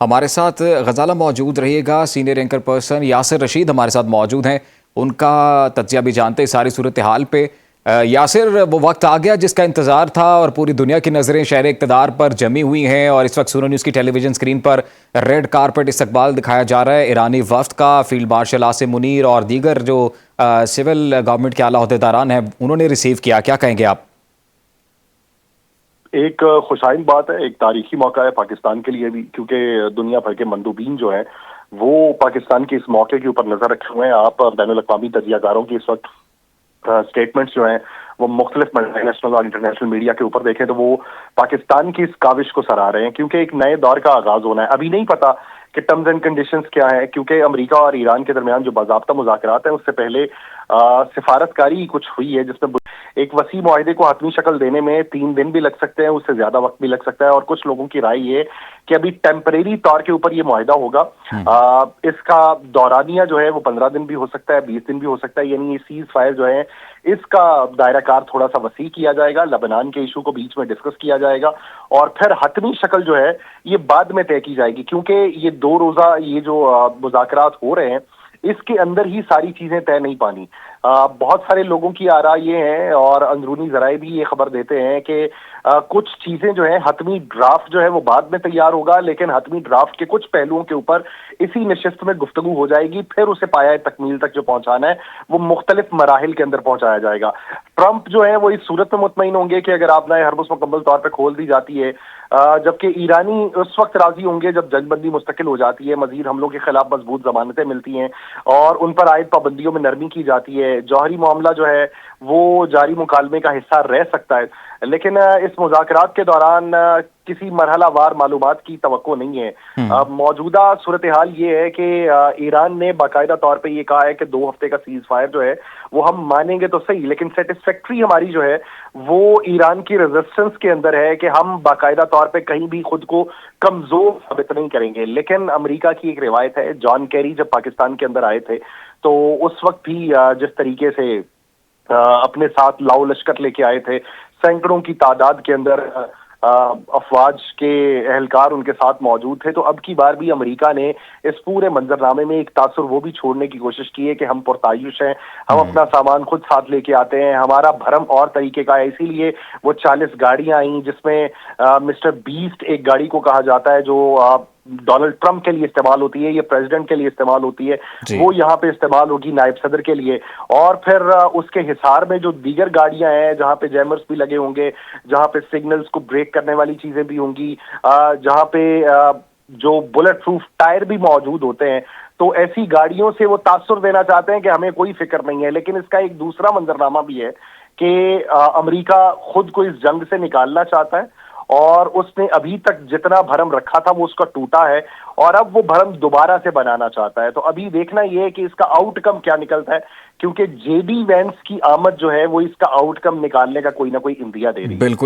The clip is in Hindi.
हमारे साथ गजाला मौजूद रहिएगा। Senior anchor person Yasir Rashid हमारे साथ मौजूद हैं, उनका तज्जिया भी जानते हैं सारी सूरत हाल पे। यासिर, वो वक्त आ गया जिसका इंतजार था और पूरी दुनिया की नज़रें शहर इक़्तिदार पर जमी हुई हैं और इस वक्त सुनो न्यूज़ की टेलीविजन स्क्रीन पर रेड कारपेट इस्तकबाल दिखाया जा रहा है ईरानी वफ्द का। फील्ड मार्शल आसिम मुनीर और दीगर जो सिविल गवर्नमेंट के आला अहदेदारान हैं उन्होंने रिसीव किया। क्या कहेंगे आप? एक खुशाइन बात है, एक तारीखी मौका है पाकिस्तान के लिए भी, क्योंकि दुनिया भर के मंदूबीन जो हैं वो पाकिस्तान के इस मौके के ऊपर नजर रखे हुए हैं। आप बैनुल-अक़वामी तजियाकारों की इस वक्त स्टेटमेंट्स जो हैं वो मुख्तलिफ नेशनल और इंटरनेशनल मीडिया के ऊपर देखें तो वो पाकिस्तान की इस काविश को सराह रहे हैं, क्योंकि एक नए दौर का आगाज होना है। अभी नहीं पता कि टर्म्स एंड कंडीशंस क्या है, क्योंकि अमेरिका और ईरान के दरमियान जो बाज़ाब्ता मुज़ाकरात हैं उससे पहले सिफारतकारी कुछ हुई है, जिसमें एक वसी मुआहिदे को हतमी शक्ल देने में 3 दिन भी लग सकते हैं, उससे ज्यादा वक्त भी लग सकता है। और कुछ लोगों की राय ये कि अभी टेम्परेरी तौर के ऊपर ये मुआहिदा होगा। इसका दौरानिया जो है वो 15 दिन भी हो सकता है, 20 दिन भी हो सकता है। यानी ये सीज फायर जो है इसका दायरा कार थोड़ा सा वसी किया जाएगा, लेबनान के इशू को बीच में डिस्कस किया जाएगा और फिर हतमी शक्ल जो है ये बाद में तय की जाएगी, क्योंकि ये 2 रोजा ये जो मुज़ाकरात हो रहे हैं इसके अंदर ही सारी चीजें तय नहीं पानी। बहुत सारे लोगों की आरा ये है और अंदरूनी जराए भी ये खबर देते हैं कि कुछ चीजें जो है हतमी ड्राफ्ट जो है वो बाद में तैयार होगा, लेकिन हतमी ड्राफ्ट के कुछ पहलुओं के ऊपर इसी नशिस्त में गुफ्तगू हो जाएगी, फिर उसे पाया तकमील तक जो पहुंचाना है वो मुख्तलिफ मराहिल के अंदर पहुंचाया जाएगा। ट्रंप जो है वो इस सूरत में मुतमईन होंगे कि अगर आपना हरमुस मुकम्मल तौर पर खोल दी जाती है, जबकि ईरानी उस वक्त राजी होंगे जब जंगबंदी मुस्तकिल हो जाती है, मजीद हमलों के खिलाफ मजबूत जमानतें मिलती हैं और उन पर आयद पाबंदियों में नरमी की जाती है। जौहरी मामला जो है वो जारी मुकालमे का हिस्सा रह सकता है, लेकिन इस मुज़ाकरात के दौरान किसी मरहला वार मालूमात की तवक्को नहीं है। मौजूदा सूरत हाल ये है कि ईरान ने बाकायदा तौर पे ये कहा है कि 2 हफ्ते का सीज फायर जो है वो हम मानेंगे तो सही, लेकिन सेटिस्फैक्ट्री हमारी जो है वो ईरान की रेजिस्टेंस के अंदर है कि हम बाकायदा तौर पे कहीं भी खुद को कमजोर साबित नहीं करेंगे। लेकिन अमेरिका की एक रिवायत है, जॉन कैरी जब पाकिस्तान के अंदर आए थे तो उस वक्त भी जिस तरीके से अपने साथ लाओ लश्कर लेके आए थे, सैकड़ों की तादाद के अंदर अफवाज के एहलकार उनके साथ मौजूद थे। तो अब की बार भी अमेरिका ने इस पूरे मंजरनामे में एक तासुर वो भी छोड़ने की कोशिश की है कि हम पुरतायुश हैं, हम अपना सामान खुद साथ लेके आते हैं, हमारा भरम और तरीके का है। इसीलिए वो 40 गाड़ियां आई, जिसमें मिस्टर बीस्ट एक गाड़ी को कहा जाता है जो डोनाल्ड ट्रंप के लिए इस्तेमाल होती है, ये प्रेसिडेंट के लिए इस्तेमाल होती है, वो यहाँ पे इस्तेमाल होगी नायब सदर के लिए। और फिर उसके हिसार में जो दीगर गाड़ियां हैं जहाँ पे जैमर्स भी लगे होंगे, जहाँ पे सिग्नल्स को ब्रेक करने वाली चीजें भी होंगी, जहाँ पे जो बुलेट प्रूफ टायर भी मौजूद होते हैं, तो ऐसी गाड़ियों से वो तासुर देना चाहते हैं कि हमें कोई फिक्र नहीं है। लेकिन इसका एक दूसरा मंजरनामा भी है कि अमेरिका खुद को इस जंग से निकालना चाहता है और उसने अभी तक जितना भरम रखा था वो उसका टूटा है और अब वो भरम दोबारा से बनाना चाहता है। तो अभी देखना यह है कि इसका आउटकम क्या निकलता है, क्योंकि जेडी वेंस की आमद जो है वो इसका आउटकम निकालने का कोई ना कोई इंदिया दे रही है। बिल्कुल।